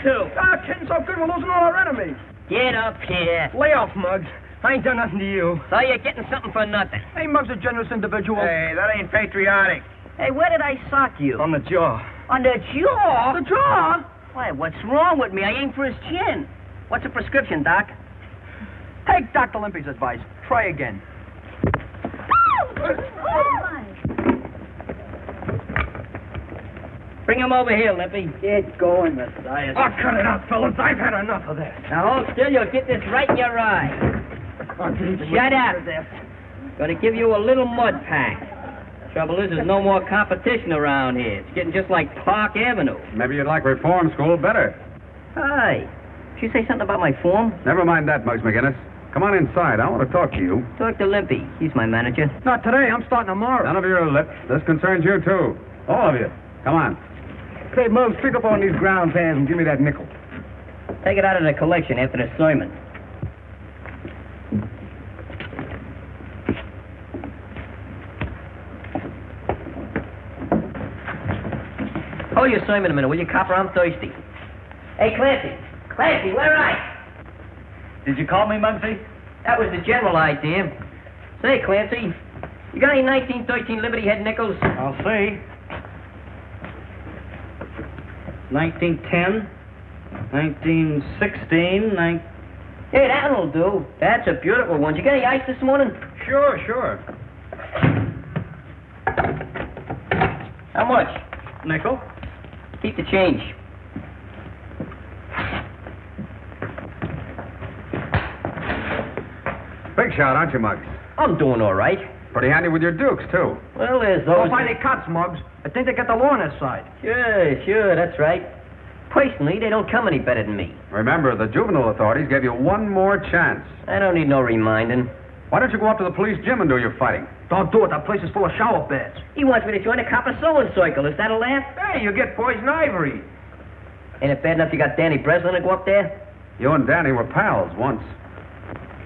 too. Ah, kidding so good, we're losing all our enemies. Get up here. Lay off, Muggs. I ain't done nothing to you. So you're getting something for nothing. Hey, Muggs, a generous individual. Hey, that ain't patriotic. Hey, where did I sock you? On the jaw. On the jaw? The jaw? Why, what's wrong with me? I aimed for his chin. What's the prescription, Doc? Take Dr. Limpy's advice. Try again. Bring him over here, Limpy. Get going, Messiah. Oh, cut it out, fellas. I've had enough of this. Now hold still, you'll get this right in your eye. Shut up. Gonna give you a little mud pack. Trouble is, there's no more competition around here. It's getting just like Park Avenue. Maybe you'd like reform school better. Hi. Did you say something about my form? Never mind that, Muggs McGinnis. Come on inside. I want to talk to you. Talk to Limpy. He's my manager. Not today. I'm starting tomorrow. None of your lip. This concerns you, too. All of you. Come on. Hey, Muggs, pick up on these ground pans and give me that nickel. Take it out of the collection after the sermon. Hold your sermon a minute, will you, copper? I'm thirsty. Hey, Clancy. Clancy, where are you? Did you call me, Muggsy? That was the general idea. Say, Clancy, you got any 1913 Liberty Head nickels? I'll see. 1910, 1916, Hey, that'll do. That's a beautiful one. Did you get any ice this morning? Sure. How much? Nickel. Keep the change. Big shot, aren't you, Muggs? I'm doing all right. Pretty handy with your dukes, too. Well, there's Go those... find the cuts, Muggs. I think they got the law on their side. Sure, that's right. Personally, they don't come any better than me. Remember, the juvenile authorities gave you one more chance. I don't need no reminding. Why don't you go up to the police gym and do your fighting? Don't do it. That place is full of shower beds. He wants me to join a copper sewing circle. Is that a laugh? Hey, you get poison ivory. Ain't it bad enough you got Danny Breslin to go up there? You and Danny were pals once.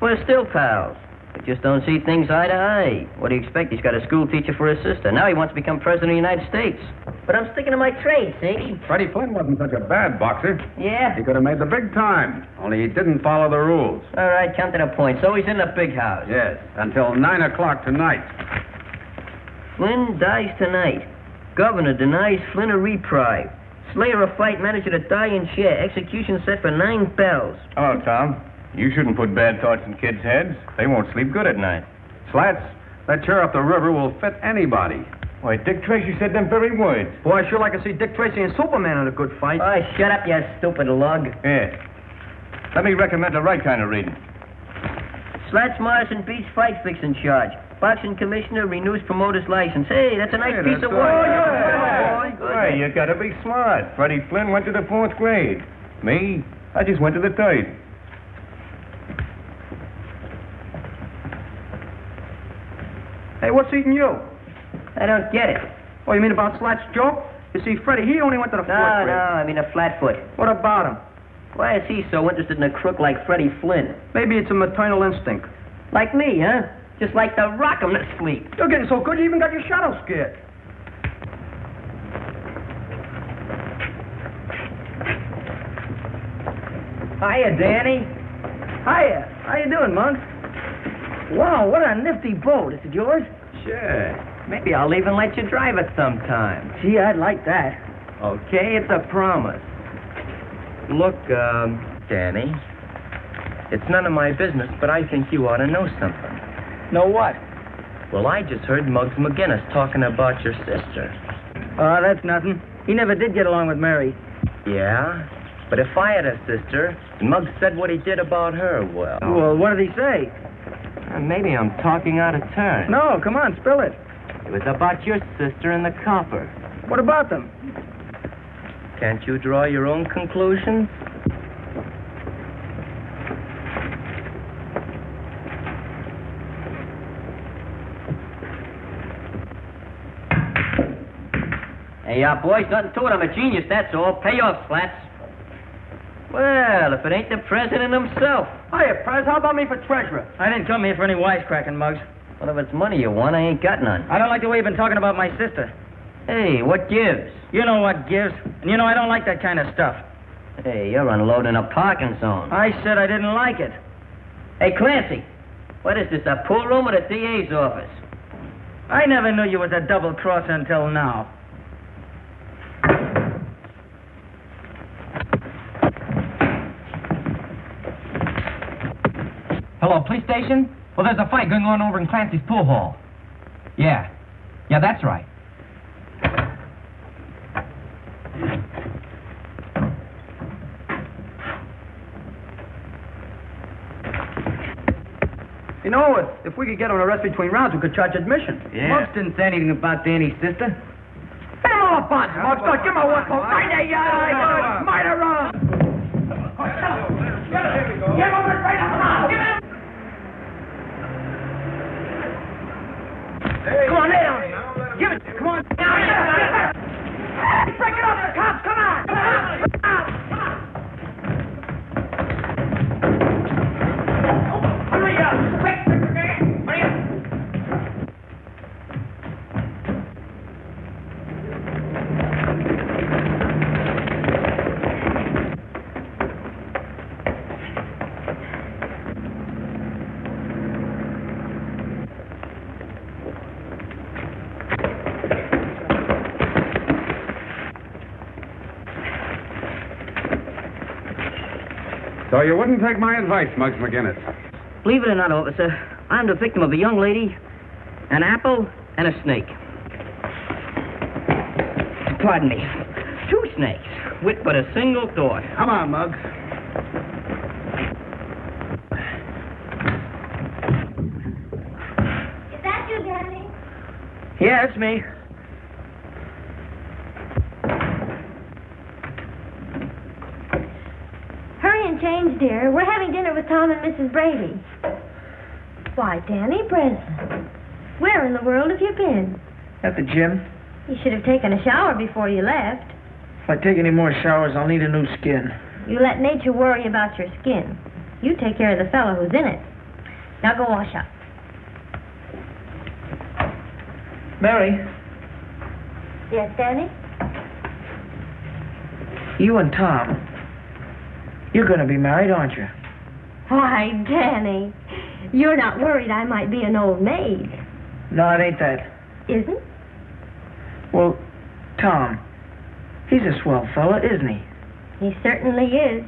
We're still pals. We just don't see things eye to eye. What do you expect? He's got a school teacher for his sister. Now he wants to become president of the United States. But I'm sticking to my trade, see? Freddie Flynn wasn't such a bad boxer. Yeah? He could have made the big time, only he didn't follow the rules. All right, come to the point. So he's in the big house. Yes, until 9 o'clock tonight. Flynn dies tonight. Governor denies Flynn a reprieve. Slayer of fight manager to die in chair. Execution set for 9 bells. Hello, Tom. You shouldn't put bad thoughts in kids' heads. They won't sleep good at night. Slats, that chair up the river will fit anybody. Why, Dick Tracy said them very words. Boy, I sure like to see Dick Tracy and Superman in a good fight. Oh, shut up, you stupid lug. Yeah. Let me recommend the right kind of reading. Slats Morrison beats fight fixing charge. Boxing commissioner renews promoter's license. Hey, that's a nice piece of work. Why, you gotta be smart. Freddie Flynn went to the 4th grade. Me, I just went to the 3rd. Hey, what's eating you? I don't get it. Oh, you mean about Slat's joke? You see, Freddie, he only went to the 4th grade. I mean a flatfoot. What about him? Why is he so interested in a crook like Freddie Flynn? Maybe it's a maternal instinct. Like me, huh? Just like to rock him to sleep. You're getting so good you even got your shadow scared. Hiya, Danny. Hiya. How you doing, Monk? Wow, what a nifty boat. Is it yours? Sure. Maybe I'll even let you drive it sometime. Gee, I'd like that. Okay, it's a promise. Look, Danny, it's none of my business, but I think you ought to know something. Know what? Well, I just heard Muggs McGinnis talking about your sister. Oh, that's nothing. He never did get along with Mary. Yeah? But if I had a sister, and Muggs said what he did about her, well... Well, what did he say? Maybe I'm talking out of turn. No, come on, spill it. It was about your sister and the copper. What about them? Can't you draw your own conclusions? Hey, boys, nothing to it. I'm a genius, that's all. Pay off, Slats. Well, if it ain't the president himself. Hiya, Prez. How about me for treasurer? I didn't come here for any wisecracking, Muggs. Well, if it's money you want, I ain't got none. I don't like the way you've been talking about my sister. Hey, what gives? You know what gives. And you know I don't like that kind of stuff. Hey, you're unloading a parking zone. I said I didn't like it. Hey, Clancy, what is this, a pool room or the DA's office? I never knew you was a double-crosser until now. Hello, police station? Well, there's a fight going on over in Clancy's pool hall. Yeah. Yeah, that's right. You know what? If we could get him a rest between rounds, we could charge admission. Muggs didn't say anything about Danny's sister. Get him all up on, Muggs. Don't give him a whistle. Right there, you murderer! Get over it right up. Get him! Come on, lay down. Give it. Come on. Break it up, cops. Come on. Come on. Hurry up. Quick. Hurry up. So you wouldn't take my advice, Muggs McGinnis. Believe it or not, officer, I'm the victim of a young lady, an apple, and a snake. Pardon me. 2 snakes, with but a single thought. Come on, Muggs. Is that you, Danny? Yeah, it's me. Hurry and change, dear. We're having dinner with Tom and Mrs. Brady. Why, Danny Breslin, where in the world have you been? At the gym. You should have taken a shower before you left. If I take any more showers, I'll need a new skin. You let nature worry about your skin. You take care of the fellow who's in it. Now go wash up. Mary, Yes, Danny? you and Tom, you're going to be married, aren't you? Why, Danny, you're not worried I might be an old maid, No, it ain't that. isn't? Well, Tom, he's a swell fella, isn't he? He certainly is.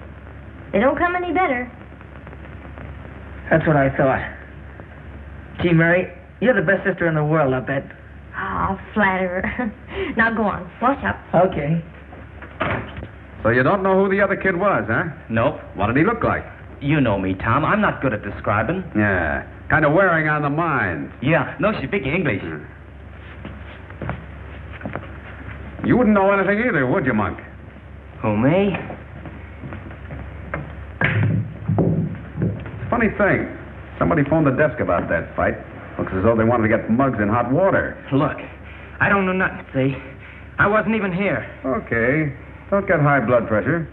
They don't come any better. That's what I thought. Gee, Mary, you're the best sister in the world, I bet. Ah, flatterer. Now go on, wash up. Okay. So you don't know who the other kid was, huh? Nope. What did he look like? You know me, Tom. I'm not good at describing. Yeah, kind of wearing on the mind. Yeah, no, she speak English. You wouldn't know anything either, would you, Monk? Who, me? Funny thing. Somebody phoned the desk about that fight. Looks as though they wanted to get Muggs in hot water. Look, I don't know nothing, see? I wasn't even here. Okay. Don't get high blood pressure.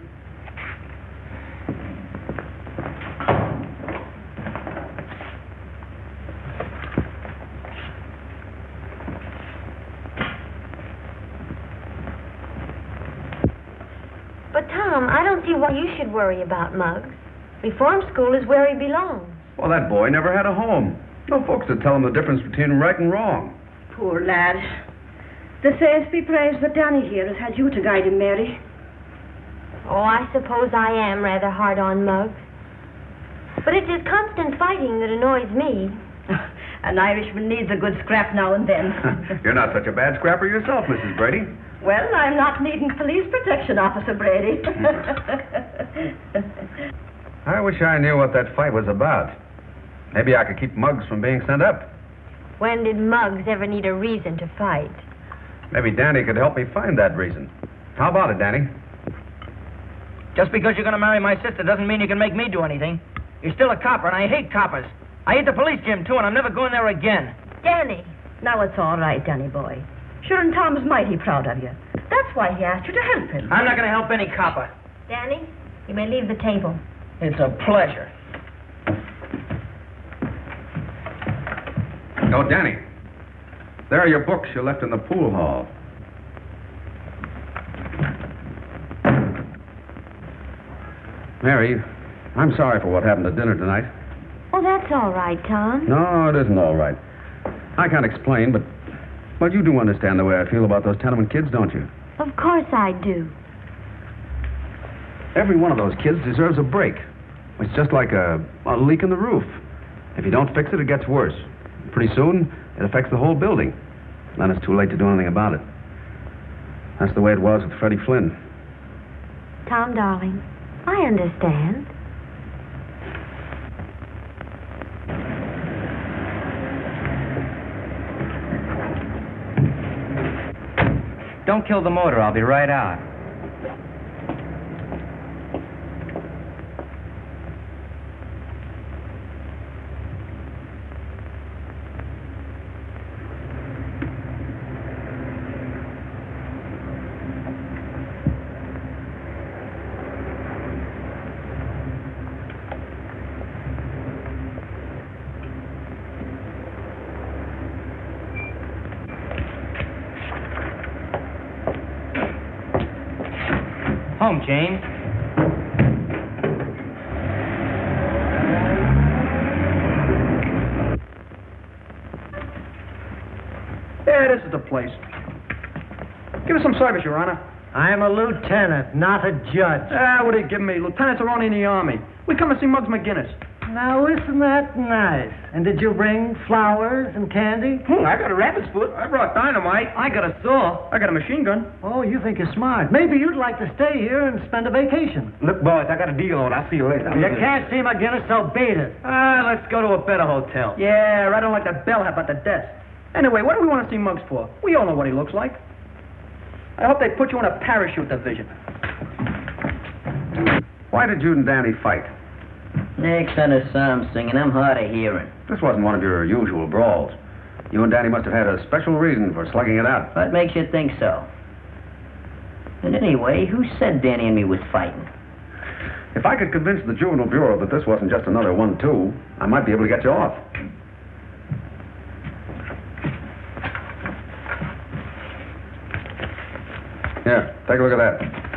But, Tom, I don't see why you should worry about Muggs. Reform school is where he belongs. Well, that boy never had a home. No folks to tell him the difference between right and wrong. Poor lad. The saints be praised that Danny here has had you to guide him, Mary. Oh, I suppose I am rather hard on Muggs. But it's his constant fighting that annoys me. An Irishman needs a good scrap now and then. You're not such a bad scrapper yourself, Mrs. Brady. Well, I'm not needing police protection, Officer Brady. I wish I knew what that fight was about. Maybe I could keep Muggs from being sent up. When did Muggs ever need a reason to fight? Maybe Danny could help me find that reason. How about it, Danny? Just because you're going to marry my sister doesn't mean you can make me do anything. You're still a copper, and I hate coppers. I hate the police gym, too, and I'm never going there again. Danny. Now it's all right, Danny boy. Sure, and Tom's mighty proud of you. That's why he asked you to help him. I'm not going to help any copper. Danny, you may leave the table. It's a pleasure. Oh, Danny. There are your books you left in the pool hall. Mary, I'm sorry for what happened at dinner tonight. Oh, that's all right, Tom. No, it isn't all right. I can't explain, but... Well, you do understand the way I feel about those tenement kids, don't you? Of course I do. Every one of those kids deserves a break. It's just like a leak in the roof. If you don't fix it, it gets worse. Pretty soon, it affects the whole building. Then it's too late to do anything about it. That's the way it was with Freddie Flynn. Tom, darling, I understand. Don't kill the motor. I'll be right out. Home, James. Yeah, this is the place. Give us some service, Your Honor. I'm a lieutenant, not a judge. What are you giving me? Lieutenants are only in the Army. We come to see Muggs McGinnis. Now, isn't that nice? And did you bring flowers and candy? I got a rabbit's foot. I brought dynamite. I got a saw. I got a machine gun. Oh, you think you're smart. Maybe you'd like to stay here and spend a vacation. Look, boys, I got a deal on. I'll see you later. You can't see McGinnis, so beat it. Let's go to a better hotel. Yeah, I don't like the bellhop at the desk. Anyway, what do we want to see Muggs for? We all know what he looks like. I hope they put you in a parachute division. Why did you and Danny fight? Next on the psalm singing, I'm hard of hearing. This wasn't one of your usual brawls. You and Danny must have had a special reason for slugging it out. What makes you think so? And anyway, who said Danny and me was fighting? If I could convince the Juvenile Bureau that this wasn't just another 1-2, I might be able to get you off. Here, take a look at that.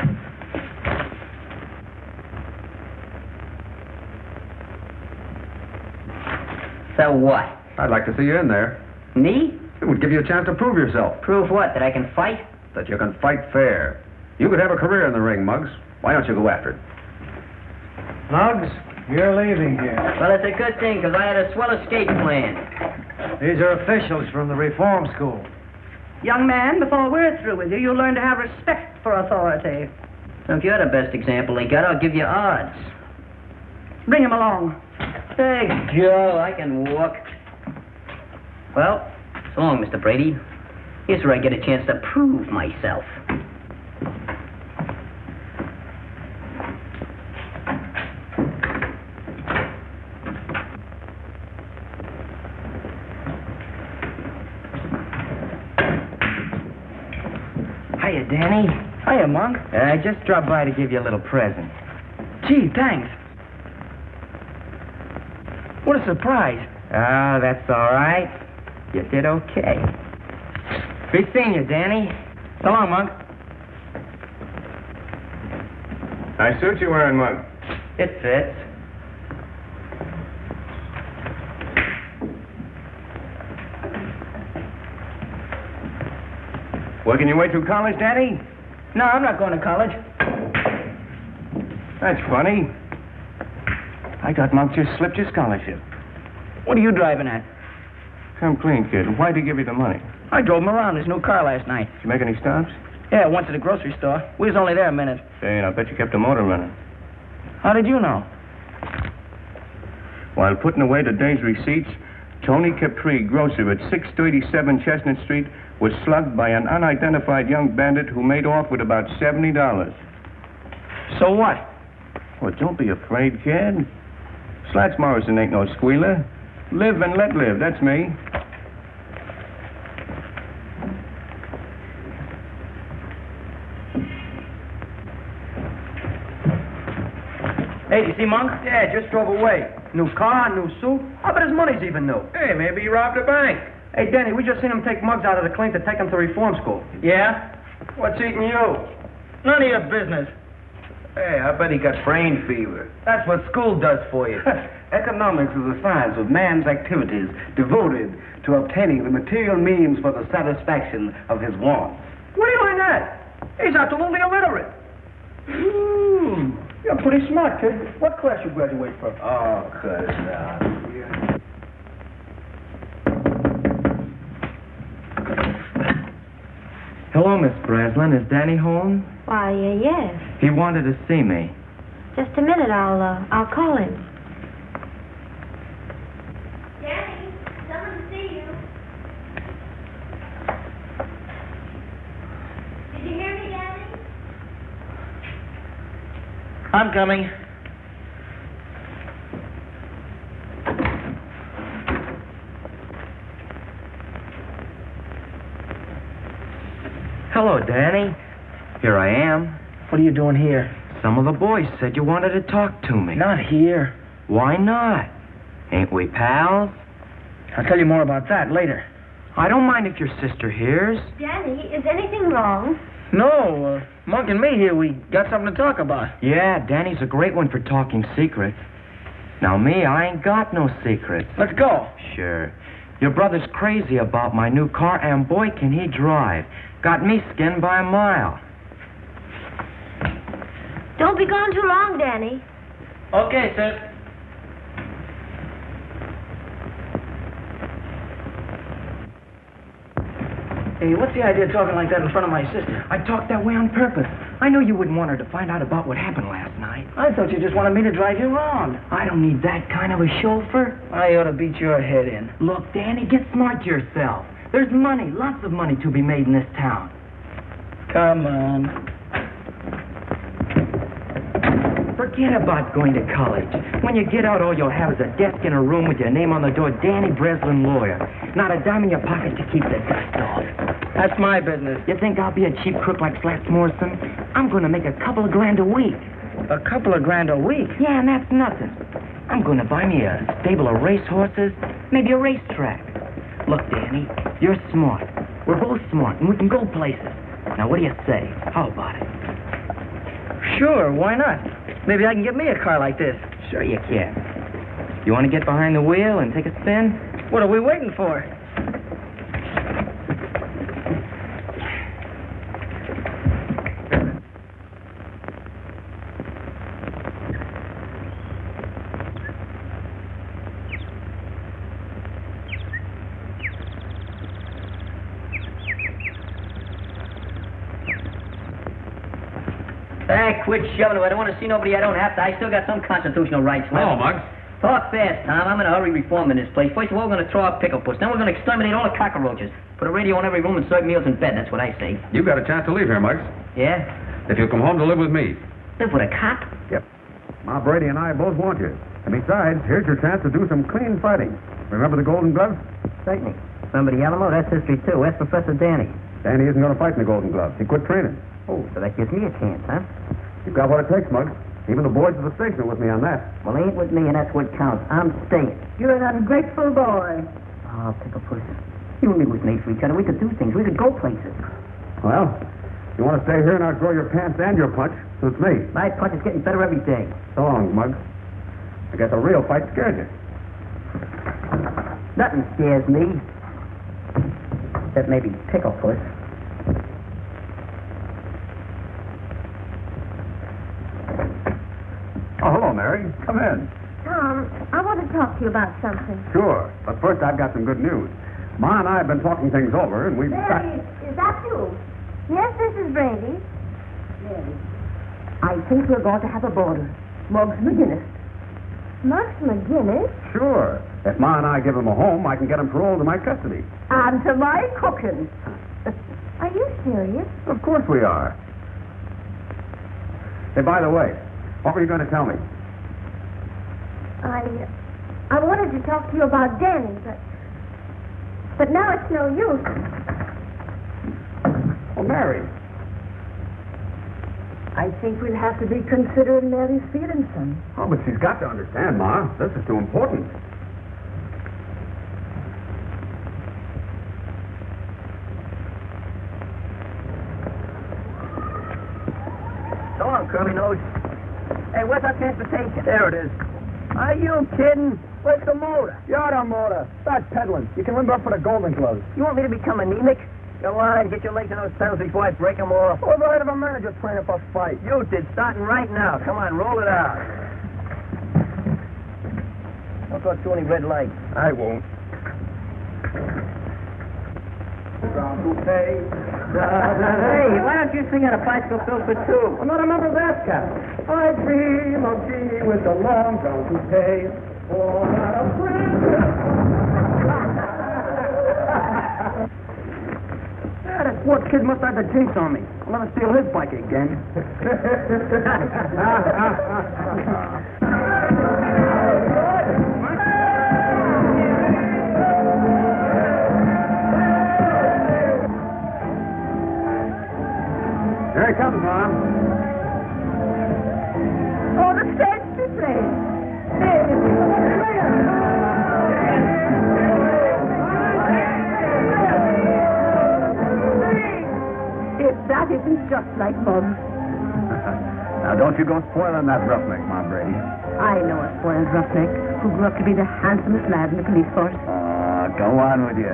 So what? I'd like to see you in there. Me? It would give you a chance to prove yourself. Prove what? That I can fight? That you can fight fair. You could have a career in the ring, Muggs. Why don't you go after it? Muggs, you're leaving here. Well, it's a good thing, because I had a swell escape plan. These are officials from the reform school. Young man, before we're through with you, you'll learn to have respect for authority. So if you're the best example they got, I'll give you odds. Bring him along. Hey, Joe, I can walk. Well, so long, Mr. Brady. Here's where I get a chance to prove myself. Hiya, Danny. Hiya, Monk. I just dropped by to give you a little present. Gee, thanks. What a surprise. Oh, that's all right. You did okay. Be seeing you, Danny. So long, Monk. Nice suit you're wearing, Mug. It fits. Working your way through college, Danny? No, I'm not going to college. That's funny. I thought Monk just slipped your scholarship. What are you driving at? Come clean, kid. Why'd he give you the money? I drove him around his new car last night. Did you make any stops? Yeah, I went to the grocery store. We was only there a minute. Say, and I bet you kept the motor running. How did you know? While putting away the day's receipts, Tony Capri, grocer at 637 Chestnut Street, was slugged by an unidentified young bandit who made off with about $70. So what? Well, don't be afraid, kid. Slats Morrison ain't no squealer. Live and let live, that's me. Hey, did you see Monk? Yeah, just drove away. New car, new suit. I bet his money's even new. Hey, maybe he robbed a bank. Hey, Danny, we just seen him take Muggs out of the clink to take him to reform school. Yeah? What's eating you? None of your business. Hey, I bet he got brain fever. That's what school does for you. Economics is a science of man's activities devoted to obtaining the material means for the satisfaction of his wants. Where do you learn that? He's absolutely illiterate. You're pretty smart, kid. What class you graduate from? Oh, cut it out. Hello, Miss Breslin. Is Danny home? Why, yes. He wanted to see me. Just a minute, I'll call him. Danny, someone to see you. Did you hear me, Danny? I'm coming. Hello, Danny. Here I am. What are you doing here? Some of the boys said you wanted to talk to me. Not here. Why not? Ain't we pals? I'll tell you more about that later. I don't mind if your sister hears. Danny, is anything wrong? No, Monk and me here, we got something to talk about. Yeah, Danny's a great one for talking secrets. Now, me, I ain't got no secrets. Let's go. Sure. Your brother's crazy about my new car, and boy, can he drive. Got me skinned by a mile. Don't be gone too long, Danny. Okay, sir. Hey, what's the idea of talking like that in front of my sister? I talked that way on purpose. I know you wouldn't want her to find out about what happened last night. I thought you just wanted me to drive you around. I don't need that kind of a chauffeur. I ought to beat your head in. Look, Danny, get smart yourself. There's money, lots of money to be made in this town. Come on. Forget about going to college. When you get out, all you'll have is a desk in a room with your name on the door, Danny Breslin, lawyer. Not a dime in your pocket to keep the dust off. That's my business. You think I'll be a cheap crook like Slats Morrison? I'm going to make a couple of grand a week. A couple of grand a week? Yeah, and that's nothing. I'm going to buy me a stable of racehorses, maybe a racetrack. Look, Danny, you're smart. We're both smart, and we can go places. Now, what do you say? How about it? Sure, why not? Maybe I can get me a car like this. Sure you can. You want to get behind the wheel and take a spin? What are we waiting for? Quit shoving it. I don't want to see nobody I don't have to. I still got some constitutional rights left. Hello, Muggs. Talk fast, Tom. I'm in a hurry reforming this place. First of all, we're going to throw out pickle puss. Then we're going to exterminate all the cockroaches. Put a radio in every room and serve meals in bed. That's what I say. You've got a chance to leave here, Muggs. Yeah? If you'll come home to live with me. Live with a cop? Yep. Ma Brady and I both want you. And besides, here's your chance to do some clean fighting. Remember the Golden Gloves? Certainly. Remember the Alamo? That's history, too. That's Professor Danny. Danny isn't going to fight in the Golden Gloves. He quit training. Oh, so that gives me a chance, huh? You've got what it takes, Muggs. Even the boys at the station are with me on that. Well, ain't with me, and that's what counts. I'm staying. You're an ungrateful boy. Oh, pickle puss. You and me was made for each other. We could do things. We could go places. Well, you want to stay here and outgrow your pants and your punch? Suits me. My punch is getting better every day. So long, Muggs. I guess a real fight scared you. Nothing scares me. Except maybe pickle puss. Oh, hello, Mary. Come in. Tom, I want to talk to you about something. Sure. But first, I've got some good news. Ma and I have been talking things over, and we've got... Mary, is that you? Yes, this is Brady. Mary, I think we're going to have a boarder. Muggs McGinnis. Muggs McGinnis? Sure. If Ma and I give him a home, I can get him paroled to my custody. And to my cooking. Are you serious? Of course we are. Hey, by the way, what were you going to tell me? I wanted to talk to you about Danny, but now it's no use. Oh, Mary. I think we'll have to be considering Mary's feelings, son. Oh, but she's got to understand, Ma. This is too important. So long, Curly Nose. Hey, where's our transportation? There it is. Are you kidding? Where's the motor? You're the motor. Start pedaling. You can limber up for the Golden Gloves. You want me to become anemic? Go on, get your legs in those pedals before I break them off. What right of a manager training for a fight? You did, starting right now. Come on, roll it out. Don't go through any red lights. I won't. Hey, why don't you sing out a bicycle filled for two? I'm not a member of that cat. I dream of Jeannie with the long brown toupee. Oh, not a that sports kid must have the jinx on me. I'll never steal his bike again. Here he comes, Mom. Oh, the fancy place. If that isn't just like Muggs. Now, don't you go spoiling that roughneck, Ma Brady. I know a spoiled roughneck who grew up to be the handsomest lad in the police force. Go on with you.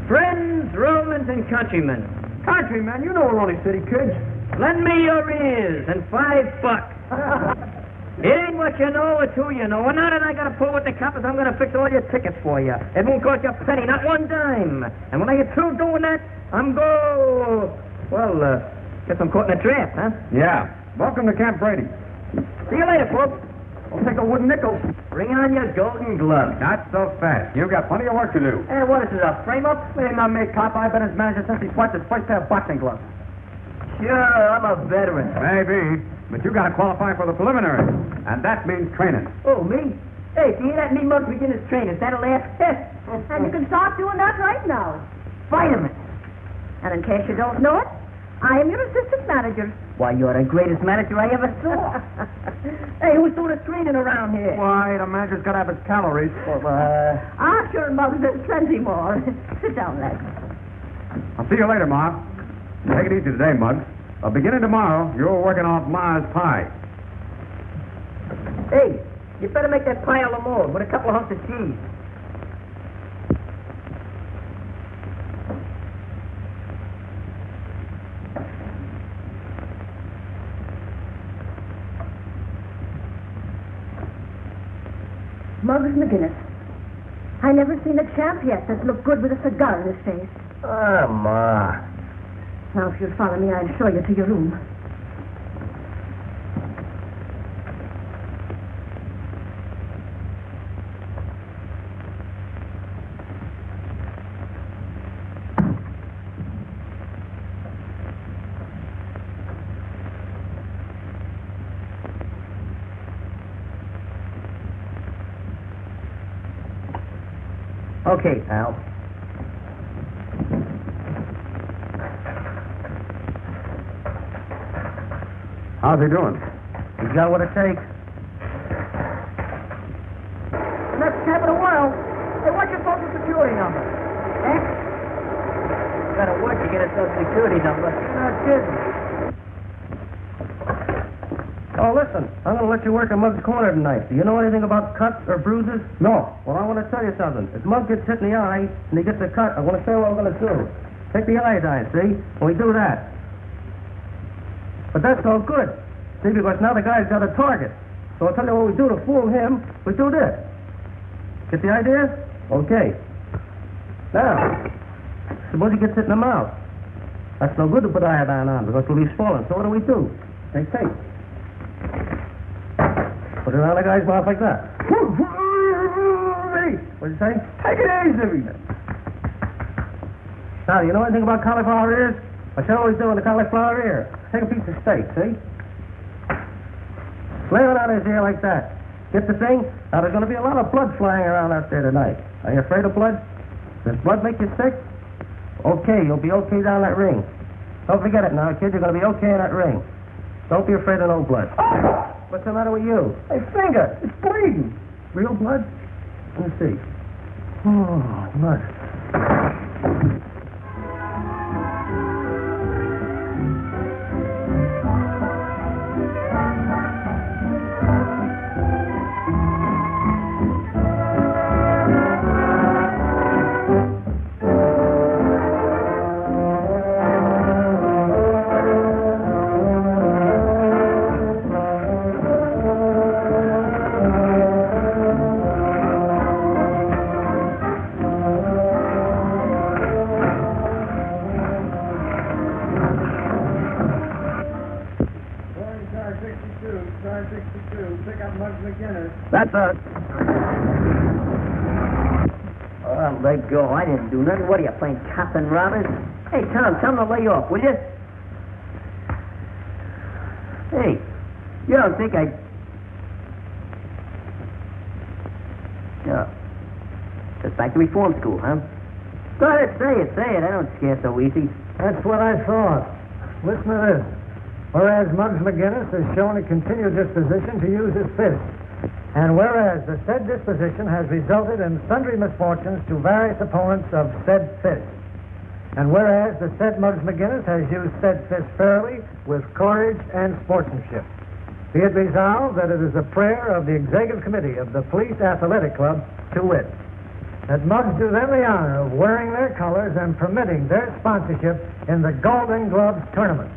Friends, Romans, and countrymen. Countrymen, you know we're only city kids. Lend me your ears and $5. It ain't what you know, it's who you know. And now that I got to pull with the coppers, I'm going to fix all your tickets for you. It won't cost you a penny, not one dime. And when I get through doing that, guess I'm caught in a trap, huh? Yeah. Welcome to Camp Brady. See you later, folks. I'll take a wooden nickel. Bring on your golden gloves. Not so fast. You've got plenty of work to do. Hey, what is this, a frame-up? Ain't not me, cop. I've been his manager since he swiped his first pair of boxing gloves. Sure, I'm a veteran. Maybe, but you got to qualify for the preliminaries, and that means training. Oh, me? Hey, if you hear that me mug begin his training, is that a laugh? And you can start doing that right now. Vitamins. And in case you don't know it, I am your assistant manager. Why, you're the greatest manager I ever saw. Hey, who's doing the training around here? Why, the manager's got to have his calories. Sure, Muggs, there's plenty more. Sit down, lad. I'll see you later, Ma. Take it easy today, Muggs. Beginning tomorrow, you're working off Ma's pie. Hey, you better make that pie a la mode with a couple of hunks of cheese. Muggs McGinnis. I never seen a champ yet that looked good with a cigar in his face. Ah, Ma. Now, if you'll follow me, I'll show you to your room. Okay, pal. How's he doing? He's got what it takes. Next champ in the world. Hey, what's your social security number? X? Gotta work to get a social security number. You're not kidding. Oh, listen, I'm going to let you work at Muggs' Corner tonight. Do you know anything about cuts or bruises? No. Well, I want to tell you something. If Muggs gets hit in the eye and he gets a cut, I want to say what we're going to do. Take the iodine, see? And we do that. But that's no good. See, because now the guy's got a target. So I'll tell you what we do to fool him. We do this. Get the idea? Okay. Now, suppose he gets hit in the mouth. That's no good to put iodine on because we'll be swollen. So what do? Take tape. Put it on the guy's mouth like that. What'd you say? Take it easy. Now, you know anything about cauliflower ears? I should always do in the cauliflower ear. Take a piece of steak, see? Lay it on his ear like that. Get the thing, Now, there's going to be a lot of blood flying around out there tonight. Are you afraid of blood? Does blood make you sick? Okay, you'll be okay down that ring. Don't forget it now, kid. You're going to be okay in that ring. Don't be afraid of no blood. What's the matter with you? Hey, finger. It's bleeding. Real blood? Let me see. Oh, blood. That's us. Oh, let go. I didn't do nothing. What are you, playing cops and robbers? Hey, Tom, tell them to lay off, will you? Hey, you don't think I... No. Just back to reform school, huh? Go ahead, say it. I don't scare so easy. That's what I thought. Listen to this. Whereas Muggs McGinnis has shown a continued disposition to use his fist. And whereas the said disposition has resulted in sundry misfortunes to various opponents of said fist. And whereas the said Muggs McGinnis has used said fist fairly, with courage and sportsmanship. Be it resolved that it is a prayer of the Executive Committee of the Police Athletic Club, to wit, that Muggs do them the honor of wearing their colors and permitting their sponsorship in the Golden Gloves tournament.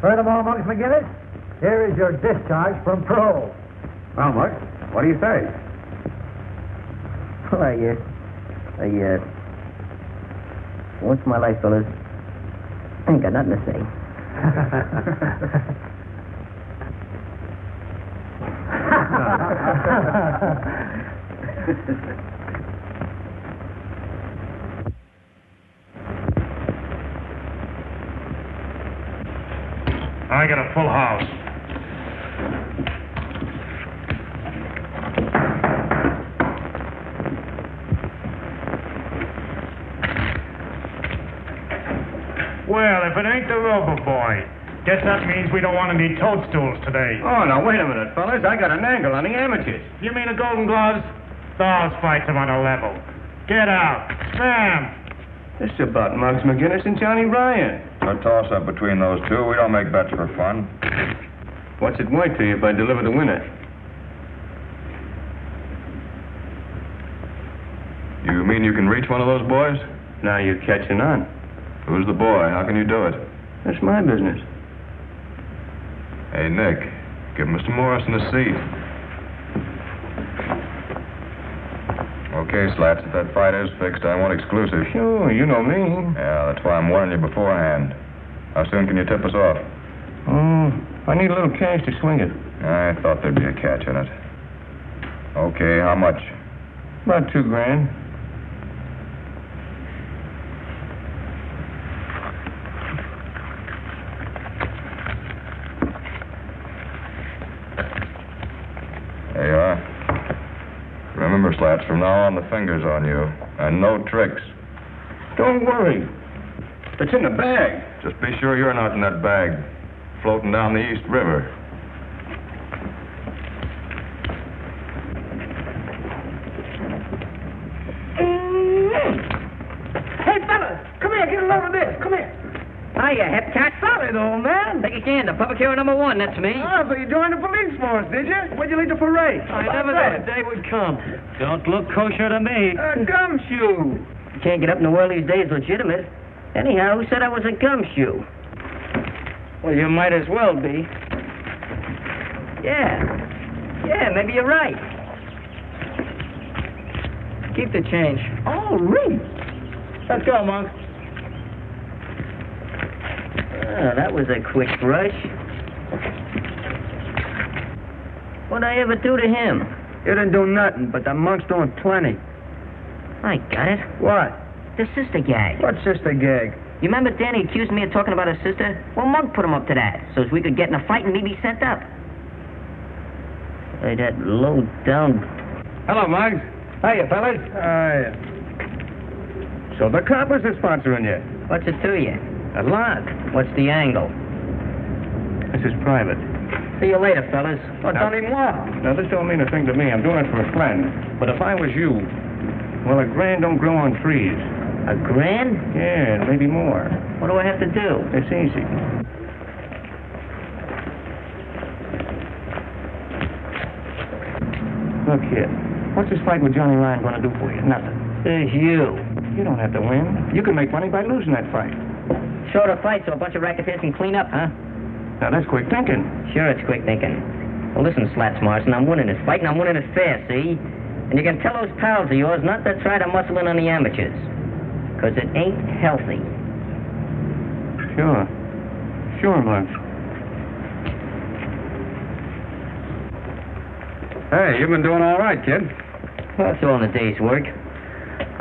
Furthermore, Muggs McGinnis, here is your discharge from parole. Well, Muggs, what do you say? Well, once in my life, fellas, I ain't got nothing to say. I got a full house. Well, if it ain't the Rover Boy, guess that means we don't want any toadstools today. Oh, now, wait a minute, fellas. I got an angle on the amateurs. You mean the Golden Gloves? Those fights are on a level. Get out. Sam! This is about Muggs McGinnis and Johnny Ryan. A toss-up between those two. We don't make bets for fun. What's it worth to you if I deliver the winner? You mean you can reach one of those boys? Now you're catching on. Who's the boy? How can you do it? That's my business. Hey, Nick, give Mr. Morrison a seat. Okay, Slats, if that fight is fixed, I want exclusive. Sure, you know me. Yeah, that's why I'm warning you beforehand. How soon can you tip us off? I need a little cash to swing it. I thought there'd be a catch in it. Okay, how much? About $2,000. There you are. Remember, Slats, from now on the finger's on you. And no tricks. Don't worry. It's in the bag. Just be sure you're not in that bag, floating down the East River. Hey, fellas, come here, get a load of this. Come here. Hiya, hep cat. Sorry, though, man. Take a can. Public hero number 1, that's me. Oh, so you joined the police force, did you? Where'd you lead the parade? I never thought the day would come. Don't look kosher to me. A gumshoe. You can't get up in the world these days legitimate. Anyhow, who said I was a gumshoe? Well, you might as well be. Yeah, maybe you're right. Keep the change. Oh, really? Let's go, Monk. Oh, that was a quick rush. What'd I ever do to him? You didn't do nothing, but the monk's doing plenty. I got it. What? The sister gag. What sister gag? You remember Danny accused me of talking about his sister? Well, Monk put him up to that, so as we could get in a fight and me be sent up. Say, that low down... Hello, Muggs. Hiya, fellas. So the coppers are sponsoring you. What's it to you? A lot. What's the angle? This is private. See you later, fellas. Oh, Now- Donny what? Now, this don't mean a thing to me. I'm doing it for a friend. But if I was you, well, a grand don't grow on trees. A grand? Yeah, maybe more. What do I have to do? It's easy. Look here. What's this fight with Johnny Ryan going to do for you? Nothing. There's you. You don't have to win. You can make money by losing that fight. Short a fight so a bunch of racketeers can clean up, huh? Now, that's quick thinking. Sure, it's quick thinking. Well, listen, Slats Morrison, I'm winning this fight, and I'm winning it fair, see? And you can tell those pals of yours not to try to muscle in on the amateurs. Because it ain't healthy. Sure. Sure, Muggs. Hey, you've been doing all right, kid. Well, it's all in a day's work.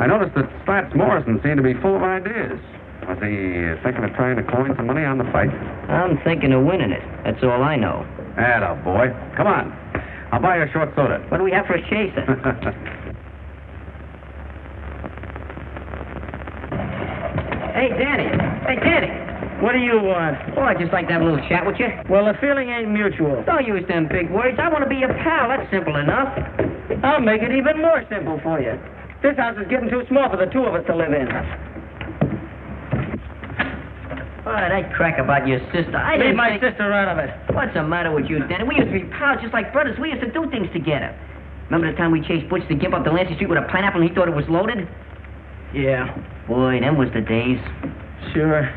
I noticed that Slats Morrison seemed to be full of ideas. Was he thinking of trying to coin some money on the fight? I'm thinking of winning it. That's all I know. Atta boy. Come on. I'll buy you a short soda. What do we have for a chaser? Hey, Danny. Hey, Danny. What do you want? Oh, I'd just like to have a little chat with you. Well, the feeling ain't mutual. Don't use them big words. I want to be your pal. That's simple enough. I'll make it even more simple for you. This house is getting too small for the two of us to live in. Oh, that crack about your sister. I Leave didn't my think... sister out of it. What's the matter with you, Danny? We used to be pals just like brothers. We used to do things together. Remember the time we chased Butch to Gimp up Delancey Street with a pineapple and he thought it was loaded? Yeah, Boy, them was the days. sure.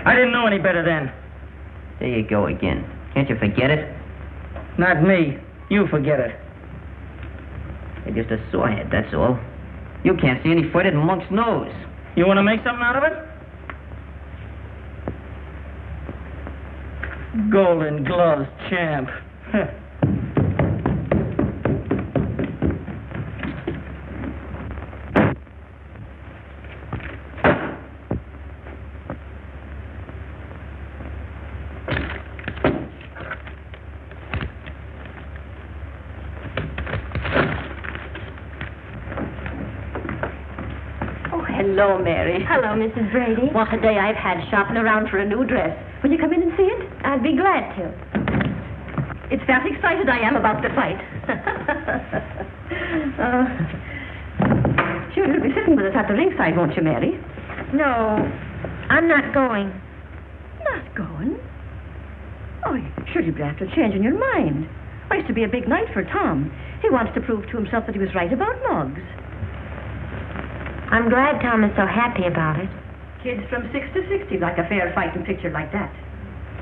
I didn't know any better then. There you go again. Can't you forget it? Not me. You forget it. You're just a sorehead, that's all. You can't see any further than Monk's nose. You want to make something out of it? Golden Gloves champ. Hello, Mary. Hello, Mrs. Brady. What a day I've had shopping around for a new dress. Will you come in and see it? I'd be glad to. It's that excited I am about the fight. Sure, you'll be sitting with us at the ringside, won't you, Mary? No, I'm not going. Not going? Oh, sure, you'll be after changing your mind. Oh, it's to be a big night for Tom. He wants to prove to himself that he was right about Muggs. I'm glad Tom is so happy about it. Kids from 6 to 60 like a fair fighting picture like that.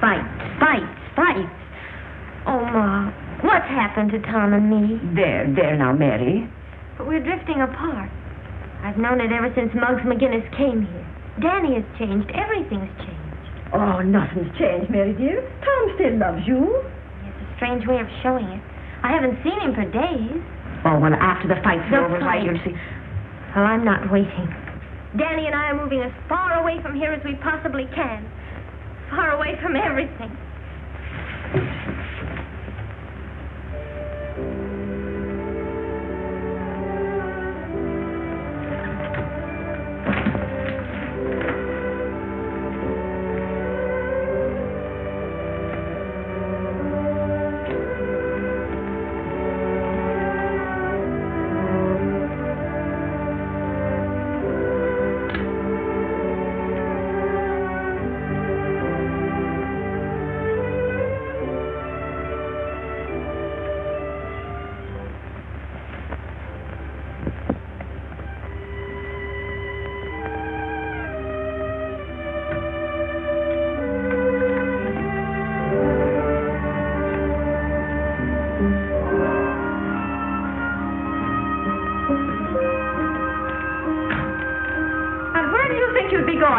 Fights, fights, fights. Oh, Ma, what's happened to Tom and me? There now, Mary. But we're drifting apart. I've known it ever since Muggs McGinnis came here. Danny has changed. Everything's changed. Oh, nothing's changed, Mary dear. Tom still loves you. It's a strange way of showing it. I haven't seen him for days. Oh, well, after the fight's The over, why, fight. you'll see. Well, I'm not waiting. Danny and I are moving as far away from here as we possibly can. Far away from everything.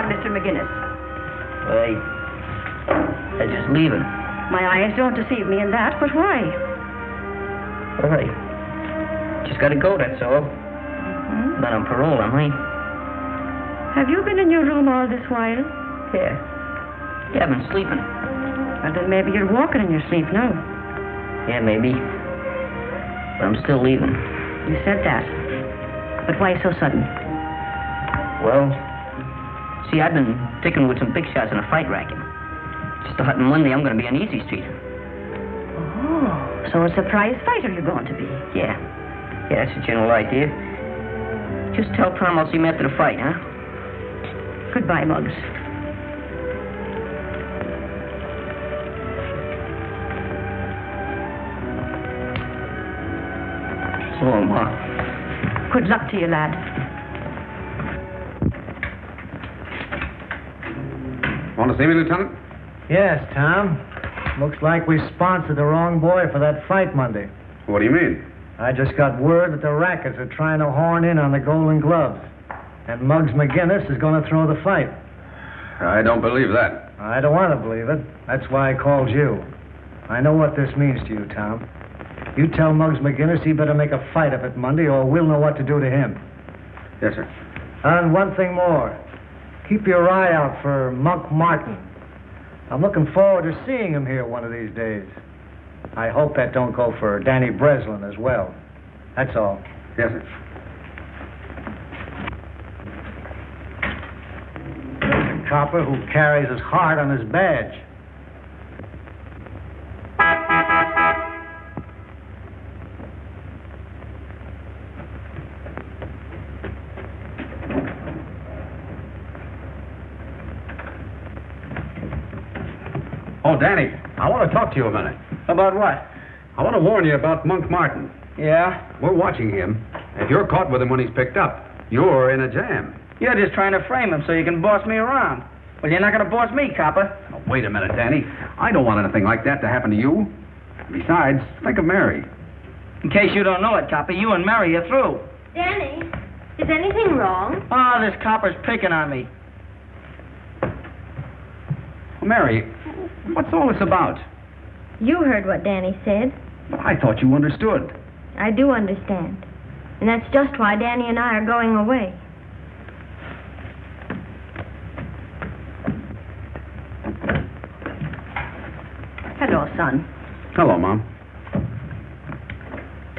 Mr. McGinnis. I just leaving. My eyes don't deceive me in that, but why? All right. Just gotta go, that's all. Hmm? Not on parole, am I? Have you been in your room all this while? Yeah. Yeah, I've been sleeping. Well, then maybe you're walking in your sleep now. Yeah, maybe. but I'm still leaving. You said that. But why so sudden? Well, see, I've been ticking with some big shots in a fight racket. Starting Monday, I'm going to be on Easy Street. Oh, so a surprise fighter you're going to be. Yeah. Yeah, that's the general idea. Just tell Tom I'll see him after the fight, huh? Goodbye, Muggs. So, Ma. Good luck to you, lad. Want to see me, Lieutenant? Yes, Tom. Looks like we sponsored the wrong boy for that fight Monday. What do you mean? I just got word that the Rackets are trying to horn in on the Golden Gloves. And Muggs McGinnis is going to throw the fight. I don't believe that. I don't want to believe it. That's why I called you. I know what this means to you, Tom. You tell Muggs McGinnis he better make a fight of it Monday, or we'll know what to do to him. Yes, sir. And one thing more. Keep your eye out for Monk Martin. I'm looking forward to seeing him here one of these days. I hope that don't go for Danny Breslin as well. That's all. Yes, sir. A copper who carries his heart on his badge. Oh, Danny, I want to talk to you a minute. About what? I want to warn you about Monk Martin. Yeah? We're watching him. If you're caught with him when he's picked up, you're in a jam. You're just trying to frame him so you can boss me around. Well, you're not going to boss me, copper. Oh, wait a minute, Danny. I don't want anything like that to happen to you. Besides, think of Mary. In case you don't know it, copper, you and Mary are through. Danny, is anything wrong? Oh, this copper's picking on me. Mary, what's all this about? You heard what Danny said. I thought you understood. I do understand. And that's just why Danny and I are going away. Hello, son. Hello, Mom.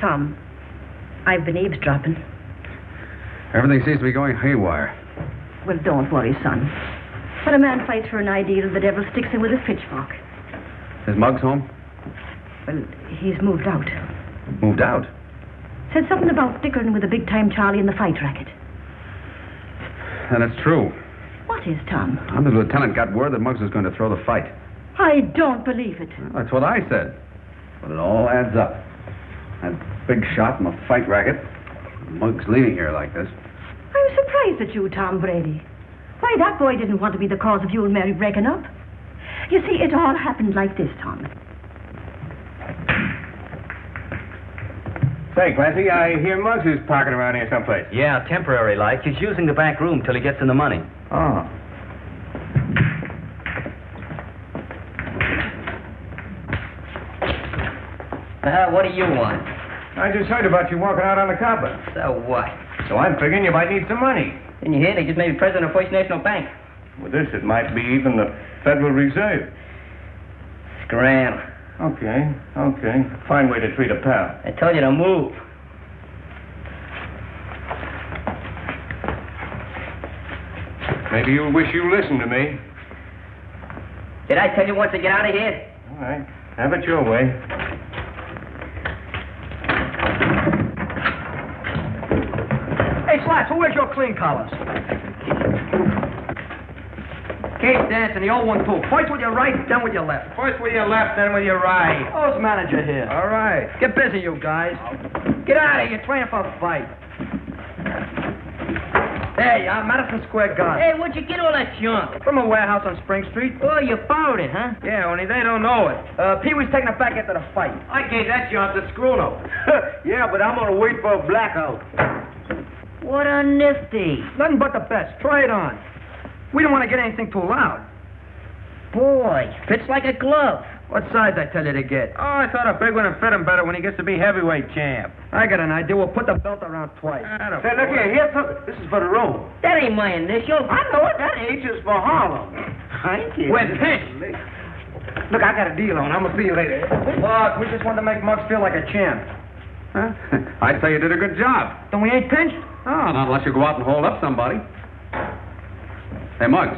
Tom, I've been eavesdropping. Everything seems to be going haywire. Well, don't worry, son. When a man fights for an ideal, the devil sticks him with his pitchfork. Is Muggs home? Well, he's moved out. Moved out? Said something about dickering with the big-time Charlie in the fight racket. And it's true. What is, Tom? The lieutenant got word that Muggs was going to throw the fight. I don't believe it. Well, that's what I said. But it all adds up. That big shot in the fight racket. Muggs leaving here like this. I'm surprised at you, Tom Brady. Why, that boy didn't want to be the cause of you and Mary breaking up. You see, it all happened like this, Tom. Say, Clancy, I hear Muggs is parking around here someplace. Yeah, temporary like. He's using the back room till he gets in the money. Oh. What do you want? I just heard about you walking out on the copper. So what? So I'm figuring you might need some money. Didn't you hear? They just made me president of First National Bank. With this, it might be even the Federal Reserve. Scram. Okay. Fine way to treat a pal. I told you to move. Maybe you'll wish you listened to me. Did I tell you once to get out of here? All right. Have it your way. Hey, Slats, who wears your clean collars? Cage dancing, the old one, too. First with your right, then with your left. First with your left, then with your right. Who's manager here? All right. Get busy, you guys. Get out of here. You're training for a fight. There you are, Madison Square Garden. Hey, where'd you get all that junk? From a warehouse on Spring Street. Oh, you borrowed it, huh? Yeah, only they don't know it. Pee-wee's taking it back after the fight. I gave that junk to Scruno. Yeah, but I'm going to wait for a blackout. What a nifty. Nothing but the best. Try it on. We don't want to get anything too loud. Boy, fits like a glove. What size I tell you to get? Oh, I thought a big one would fit him better when he gets to be heavyweight champ. I got an idea. We'll put the belt around twice. Say, look here. Here's something. This is for the road. That ain't my initial. I know it. That H is for Harlem. I ain't kidding. We're pinched. Look, I got a deal on. I'm going to see you later. Look, we just wanted to make Muggs feel like a champ. Huh? I'd say you did a good job. Then we ain't pinched? Oh, not unless you go out and hold up somebody. Hey, Muggs.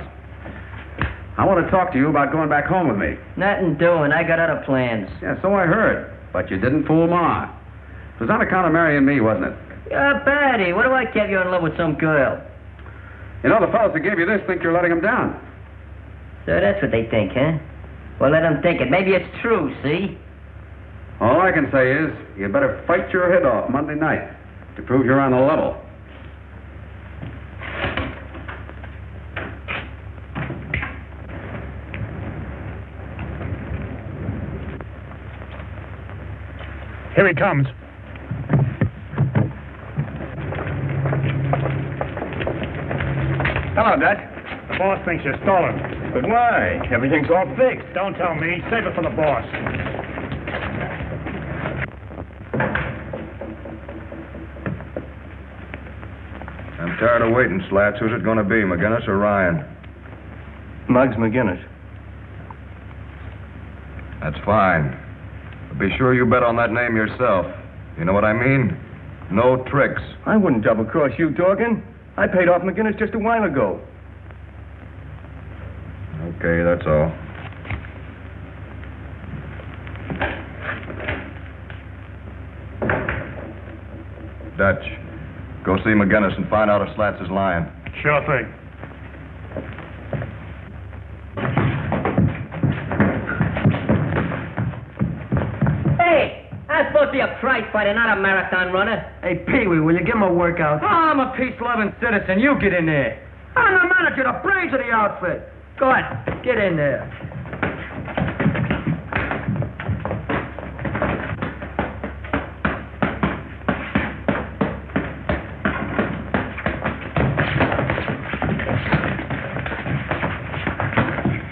I want to talk to you about going back home with me. Nothing doing. I got other plans. Yeah, so I heard. But you didn't fool Ma. It was on account of marrying me, wasn't it? Yeah, Patty, what do I care if you're in love with some girl? You know, the fellows who gave you this think you're letting them down. So that's what they think, huh? Well, let them think it. Maybe it's true, see? All I can say is, you better fight your head off Monday night to prove you're on the level. Here he comes. Hello, Dutch. The boss thinks you're stolen. But why? Everything's all fixed. Don't tell me. Save it for the boss. I'm tired of waiting, Slats. Who's it going to be, McGinnis or Ryan? Muggs McGinnis. That's fine. But be sure you bet on that name yourself. You know what I mean? No tricks. I wouldn't double-cross you, Dorgan. I paid off McGinnis just a while ago. Okay, that's all. Dutch, go see McGinnis and find out if Slats is lying. Sure thing. Hey, I'm supposed to be a prize fighter, not a marathon runner. Hey, Pee-wee, will you give him a workout? Oh, I'm a peace-loving citizen. You get in there. I'm the manager, the brains of the outfit. Go ahead, get in there.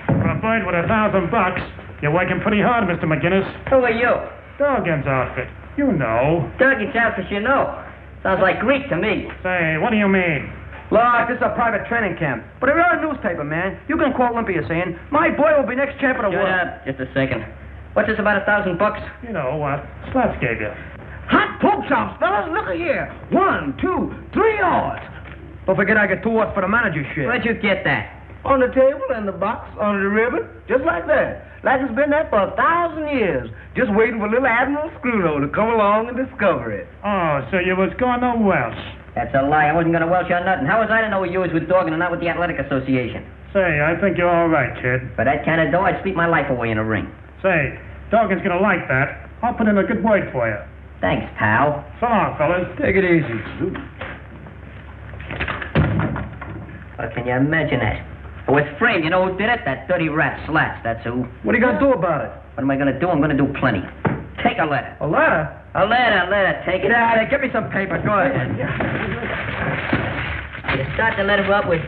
For a bird with $1,000, you're working pretty hard, Mr. McGinnis. Who are you? Dorgan's outfit. You know. Dougie's outfit, you know. Sounds like Greek to me. Say, what do you mean? Look, this is a private training camp. But if you're a newspaper, man, you can quote Olympia saying, my boy will be next champ of the world. Shut up. Just a second. What's this about $1,000? You know what? Slats gave you. Hot pork chops, fellas. Look at here. 1, 2, 3 odds. Don't forget I get 2 odds for the manager's shit. Where'd you get that? On the table, in the box, under the ribbon, just like that. Like it's been there for 1,000 years. Just waiting for little Admiral Screwlow to come along and discover it. Oh, so you was going to Welsh. That's a lie. I wasn't going to Welsh or nothing. How was I to know you was with Dorgan and not with the Athletic Association? Say, I think you're all right, kid. For that kind of dough, I'd sleep my life away in a ring. Say, Dorgan's going to like that. I'll put in a good word for you. Thanks, pal. So long, fellas. Take it easy. Well, can you imagine that? Oh, it's framed. You know who did it? That dirty rat, Slats. That's who. What are you going to do about it? What am I going to do? I'm going to do plenty. Take a letter. A letter? A letter. Take it. Yeah, get me some paper. Go ahead. You start the letter up with,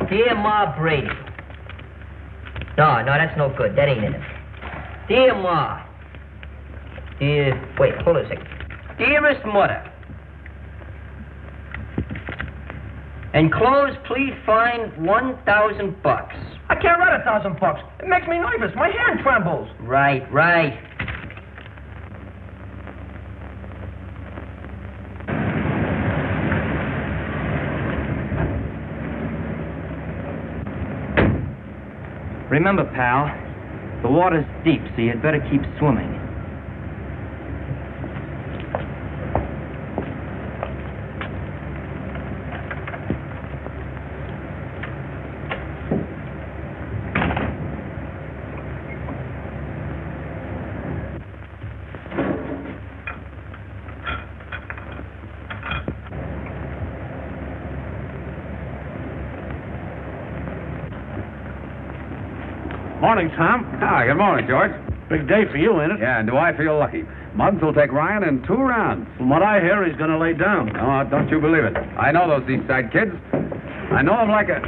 Dear Ma Brady. No, that's no good. That ain't in it. Dear Ma. Wait, hold on a second. Dearest Mother. Enclosed, please find $1,000. I can't write $1,000. It makes me nervous. My hand trembles. Right. Remember, pal, the water's deep, so you'd better keep swimming. Morning, Tom. Ah, good morning, George. Big day for you, ain't it? Yeah, and do I feel lucky? Muggs will take Ryan in 2 rounds. From what I hear, he's going to lay down. Oh, don't you believe it. I know those East Side kids. I know them like a...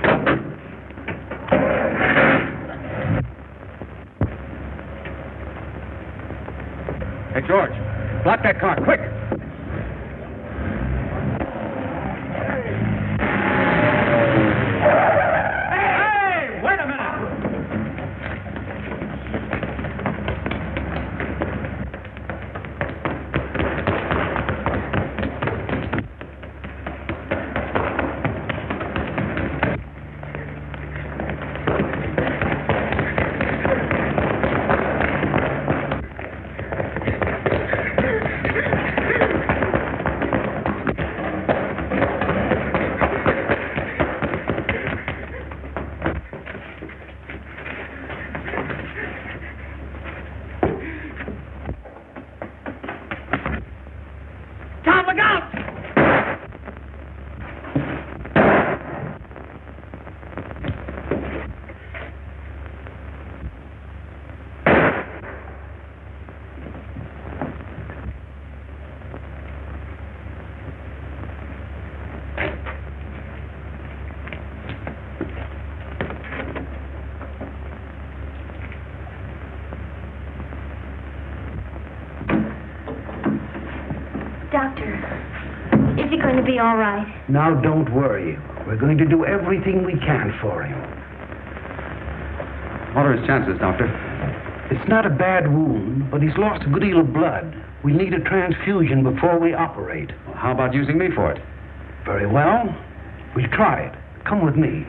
Hey, George, block that car, quick. to be all right? Now, don't worry. We're going to do everything we can for him. What are his chances, Doctor? It's not a bad wound, but he's lost a good deal of blood. We'll need a transfusion before we operate. Well, how about using me for it? Very well. We'll try it. Come with me.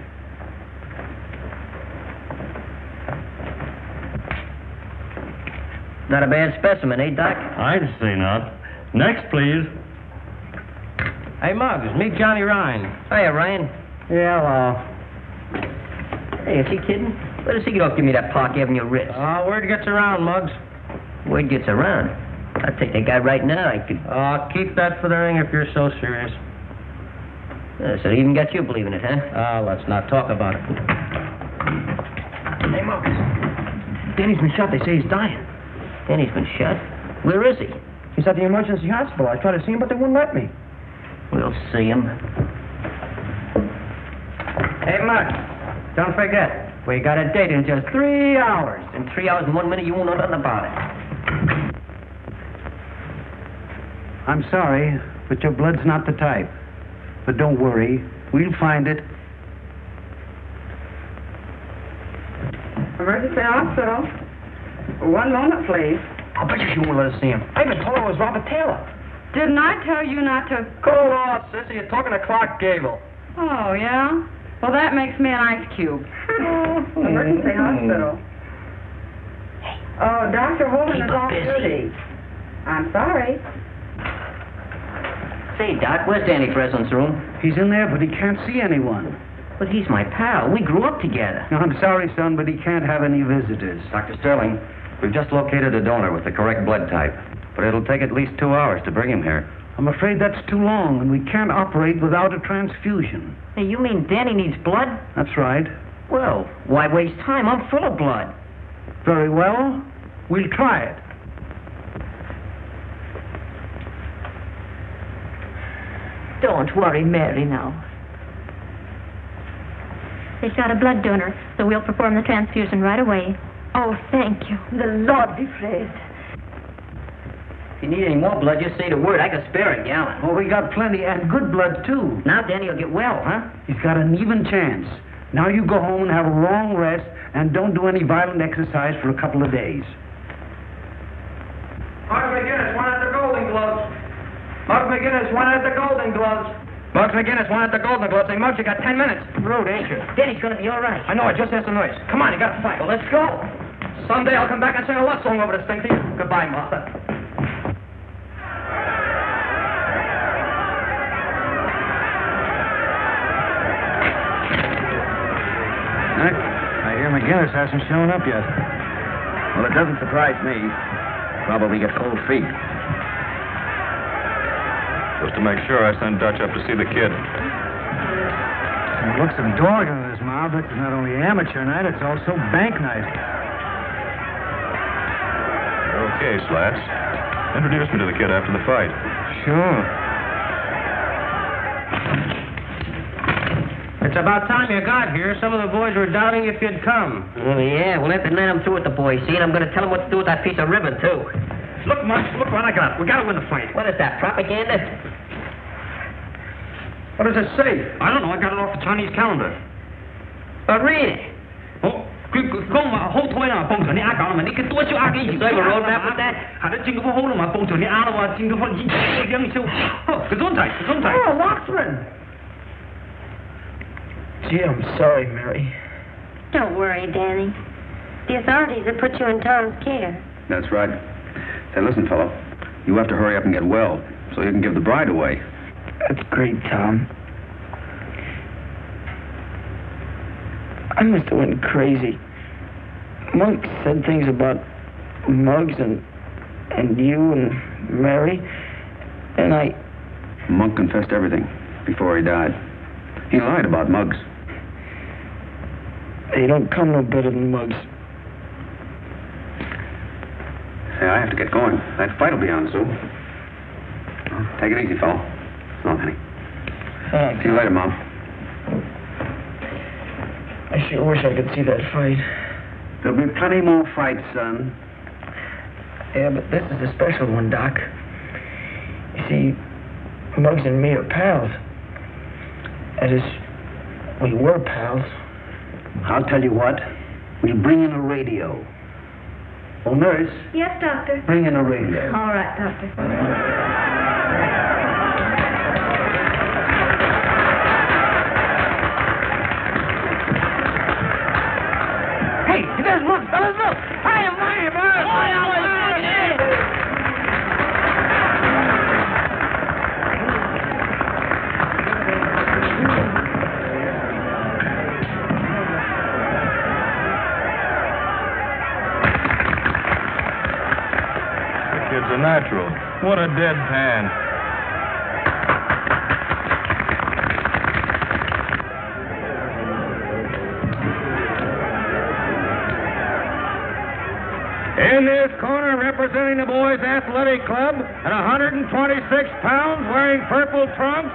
Not a bad specimen, eh, Doc? I'd say not. Next, please. Hey, Muggs, meet Johnny Ryan. Hiya, Ryan. Yeah, well. Hey, is he kidding? Where does he get off give me that Park Avenue Ritz? Word gets around, Muggs. Word gets around. I'll take that guy right now. I could... Keep that for the ring if you're so serious. So he even got you believing it, huh? Let's not talk about it. Hey, Muggs. Danny's been shot. They say he's dying. Danny's been shot? Where is he? He's at the emergency hospital. I tried to see him, but they wouldn't let me. We'll see him. Hey, Muggs, don't forget, we got a date in just 3 hours. In 3 hours and 1 minute, you won't know nothing about it. I'm sorry, but your blood's not the type. But don't worry, we'll find it. Emergency hospital. 1 moment, please. I'll bet you she won't let us see him. I even told her it was Robert Taylor. Didn't I tell you not to... Cool off, sissy. You're talking to Clark Gable. Oh, yeah? Well, that makes me an ice cube. Emergency hospital. Oh, Dr. Holden is off duty. I'm sorry. Say, Doc, where's Danny Freslin's room? He's in there, but he can't see anyone. But he's my pal. We grew up together. No, I'm sorry, son, but he can't have any visitors. Dr. Sterling, we've just located a donor with the correct blood type. But it'll take at least 2 hours to bring him here. I'm afraid that's too long, and we can't operate without a transfusion. Hey, you mean Danny needs blood? That's right. Well, why waste time? I'm full of blood. Very well. We'll try it. Don't worry, Mary, now. They've got a blood donor, so we'll perform the transfusion right away. Oh, thank you. The Lord be praised. If you need any more blood, just say the word. I can spare a gallon. Well, we got plenty, and good blood, too. Now Danny will get well, huh? He's got an even chance. Now you go home and have a long rest, and don't do any violent exercise for a couple of days. Mark McGinnis, one at the Golden Gloves. Mark McGinnis, one at the Golden Gloves. Mark McGinnis, one at the Golden Gloves. Hey, Mark, you got 10 minutes. Road, ain't you? Danny's gonna be all right. I know, I just heard some noise. Come on, you gotta fight. Well, let's go. Someday I'll come back and sing a love song over this thing to you. Goodbye, Martha. I hear McGinnis hasn't shown up yet. Well, it doesn't surprise me. Probably get cold feet. Just to make sure, I sent Dutch up to see the kid. He looks of dog in his mouth. It's not only amateur night, it's also bank night. Okay, Slats. Introduce me to the kid after the fight. Sure. It's about time you got here. Some of the boys were doubting if you'd come. Oh, yeah. Well, let them through with the boys, see? And I'm going to tell them what to do with that piece of ribbon, too. Look, Mark, look what I got. We gotta win the fight. What is that, propaganda? What does it say? I don't know. I got it off the Chinese calendar. Read it. Oh, you have a roadmap with that? Oh, Watchman. Gee, I'm sorry, Mary. Don't worry, Danny. The authorities have put you in Tom's care. That's right. Say, listen, fellow. You have to hurry up and get well so you can give the bride away. That's great, Tom. I must have went crazy. Monk said things about Muggs and you and Mary, and I... Monk confessed everything before he died. He lied about Muggs. They don't come no better than Muggs. Hey, I have to get going. That fight will be on soon. Well, take it easy, fellow. So long, honey. Thanks. See you later, Mom. I sure wish I could see that fight. There'll be plenty more fights, son. Yeah, but this is a special one, Doc. You see, Muggs and me are pals. That is, we were pals. I'll tell you what. We'll bring in a radio. Oh, nurse, Yes, Doctor. bring in a radio. All right, Doctor. Hey, there's Muggs, fellas, look! I am my Kid's a natural. What a deadpan. In this corner, representing the boys' athletic club, at 126 pounds, wearing purple trunks,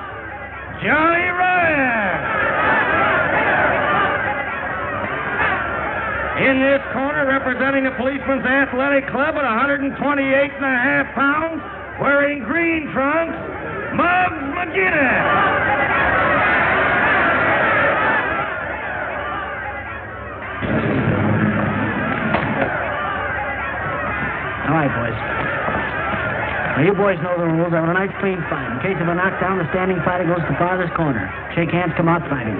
Johnny Ryan. In this corner, representing the policeman's athletic club, at 128.5 pounds, wearing green trunks, Muggs McGinnis. All right, boys. Now, you boys know the rules. I want a nice clean fight. In case of a knockdown, the standing fighter goes to the farthest corner. Shake hands, come out fighting.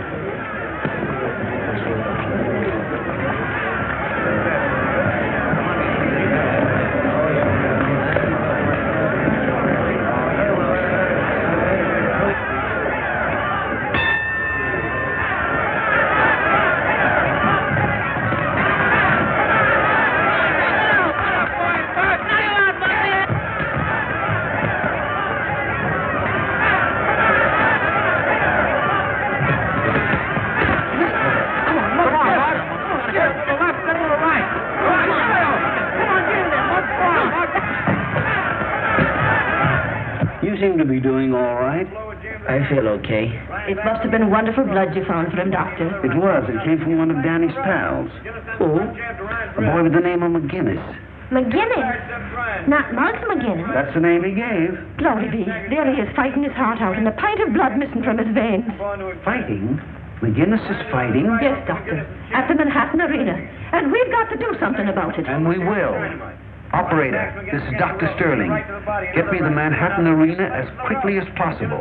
Seem to be doing all right. I feel okay. It must have been wonderful blood you found for him, Doctor. It was. It came from one of Danny's pals. Who? A boy with the name of McGinnis. McGinnis? Not Muggs McGinnis? That's the name he gave. Glory be. There he is, fighting his heart out, and a pint of blood missing from his veins. Fighting? McGinnis is fighting? Yes, Doctor. At the Manhattan Arena. And we've got to do something about it. And we will. Operator, this is Dr. Sterling. Get me the Manhattan Arena as quickly as possible.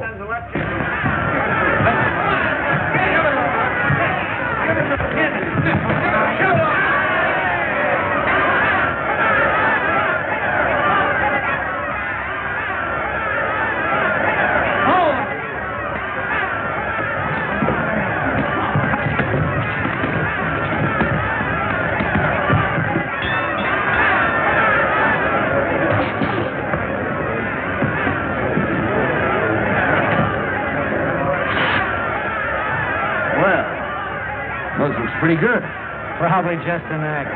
Pretty good. Probably just an act.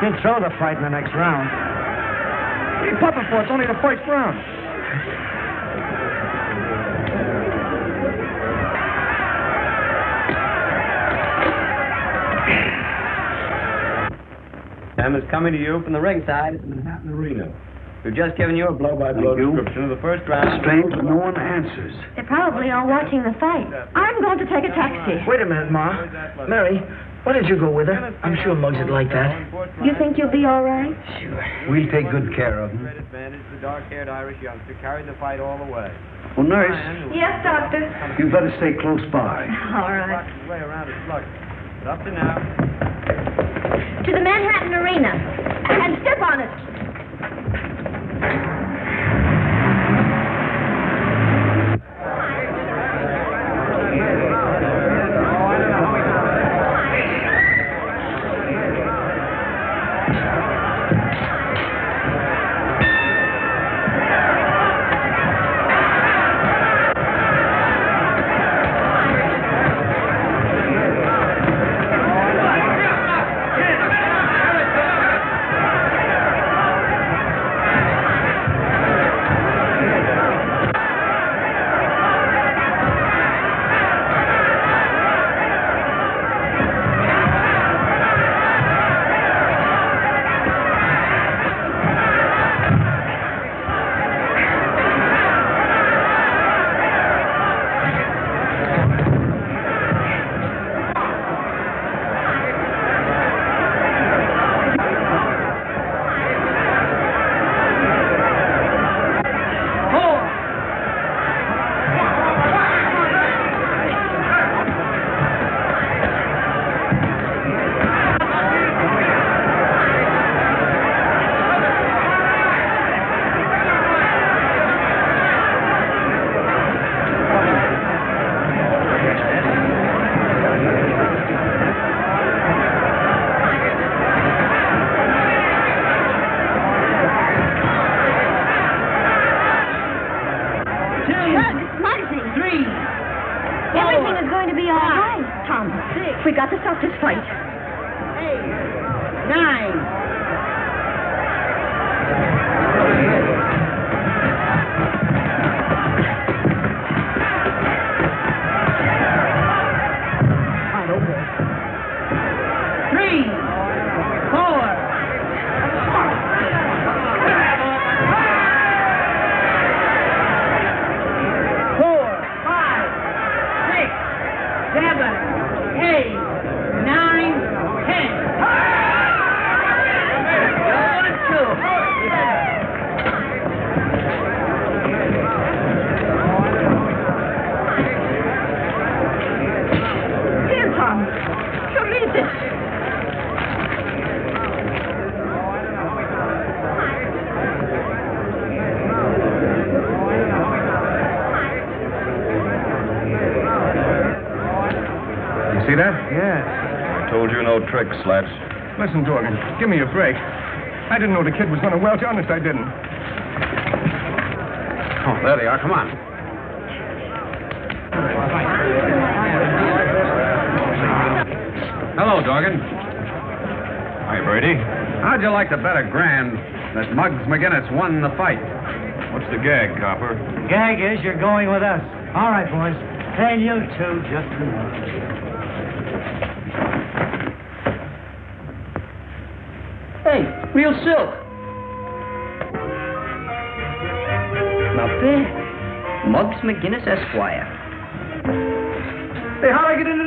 He'll throw the fight in the next round. What are you pumping for? It's only the first round. Sam is coming to you from the ringside at the Manhattan Arena. We've just given you a blow-by-blow description of the first round. Strange, but no one answers. They're probably all watching the fight. I'm going to take a taxi. Wait a minute, Ma. Mary, why don't you go with her? I'm sure Muggs would like that. You think you'll be all right? Sure. We'll take good care of him. Advantage, the dark-haired Irish youngster carried the fight all the way. Well, nurse, Yes, Doctor. you better stay close by. All right. His way around is sluggish. But up to now, To the Manhattan Arena. And step on it. We got to stop this fight. 8, 9. See that? Yeah. I told you no tricks, Slats. Listen, Dorgan, give me a break. I didn't know the kid was going to welch. Honest, I didn't. Oh, there they are. Come on. Hello, Dorgan. Hi, Brady. How'd you like to bet $1,000 that Muggs McGinnis won the fight? What's the gag, Copper? Gag is you're going with us. All right, boys. And you two, just a minute. Hey, real silk. Not bad. Muggs McGinnis, Esquire. Hey, how'd I get into